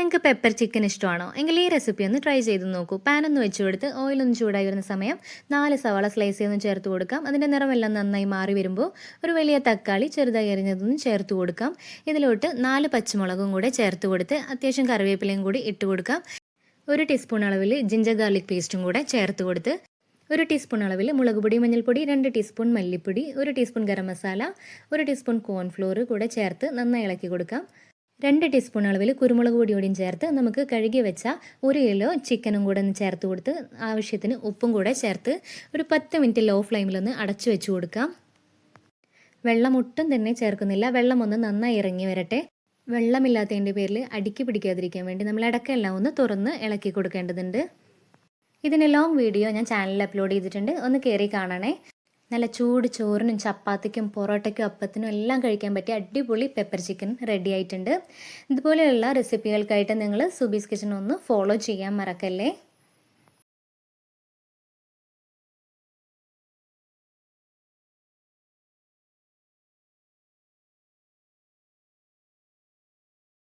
നിങ്ങൾക്ക് pepper chicken ഇഷ്ടമാണോ എങ്കിൽ ഈ റെസിപ്പി ഒന്ന് ട്രൈ ചെയ്ത് നോക്കൂ. പാനൊന്ന് വെച്ച് കൊടുത്ത് ഓയിലൊന്ന് ചൂടായി വരുന്ന സമയം 4 സവാള സ്ലൈസ് ചെയ്തൊന്ന് ചേർത്ത് കൊടുക്കാം. അതിൻ്റെ നിറമെല്ലാം നന്നായി മാറി വരുമ്പോൾ ഒരു വലിയ തക്കാളി ചെറുതായി അരിഞ്ഞതൊന്നും ചേർത്ത് കൊടുക്കാം. ഇതിലോട്ട് 4 പച്ചമുളകും കൂടെ ചേർത്ത് കൊടുത്ത് അത്യാവശ്യം കറിവേപ്പിലയും കൂടി ഇട്ട് കൊടുക്കാം. 1 ടീസ്പൂൺ അളവിൽ ജിഞ്ചർ ഗാർലിക് പേസ്റ്റും കൂടെ ചേർത്ത് കൊടുത്ത് 1 ടീസ്പൂൺ അളവിൽ മുളക് പൊടി, മഞ്ഞൾപ്പൊടി, 2 ടീസ്പൂൺ മല്ലിപ്പൊടി, 1 teaspoon garam masala, 1 teaspoon cornflour കൂടെ ചേർത്ത് നന്നായി ഇളക്കി കൊടുക്കാം. 2 ടീസ്പൂൺ അളവിൽ കുരുമുളക് പൊടിയോടെയും ചേർത്ത് നമുക്ക് കഴുകി വെച്ച 1 കിലോ ചിക്കനും കൂടെ ഒന്ന് ചേർത്ത് കൊടുത്ത് ആവശ്യത്തിന് ഉപ്പും കൂടെ ചേർത്ത് ഒരു 10 മിനിറ്റ് ലോ ഫ്ലെയിമിലൊന്ന് അടച്ചു വെച്ച് കൊടുക്കാം. വെള്ളം ഒട്ടും തന്നെ ചേർക്കുന്നില്ല. വെള്ളം ഒന്ന് നന്നായി ഇറങ്ങി വരട്ടെ. വെള്ളമില്ലാത്തതിൻ്റെ പേരിൽ അടിക്ക് പിടിക്കാതിരിക്കാൻ വേണ്ടി നമ്മൾ ഇടയ്ക്കെല്ലാം ഒന്ന് തുറന്ന് ഇളക്കി കൊടുക്കേണ്ടതുണ്ട്. ഇതിൻ്റെ ലോങ് വീഡിയോ ഞാൻ ചാനലിൽ അപ്ലോഡ് ചെയ്തിട്ടുണ്ട്, ഒന്ന് കയറി കാണണേ. നല്ല ചൂട് ചോറിനും ചപ്പാത്തിക്കും പൊറോട്ടയ്ക്കും അപ്പത്തിനും എല്ലാം കഴിക്കാൻ പറ്റിയ അടിപൊളി പെപ്പർ ചിക്കൻ റെഡി ആയിട്ടുണ്ട്. ഇതുപോലെയുള്ള റെസിപ്പികൾക്കായിട്ട് നിങ്ങൾ സുബീസ് കിച്ചൺ ഒന്ന് ഫോളോ ചെയ്യാൻ മറക്കല്ലേ.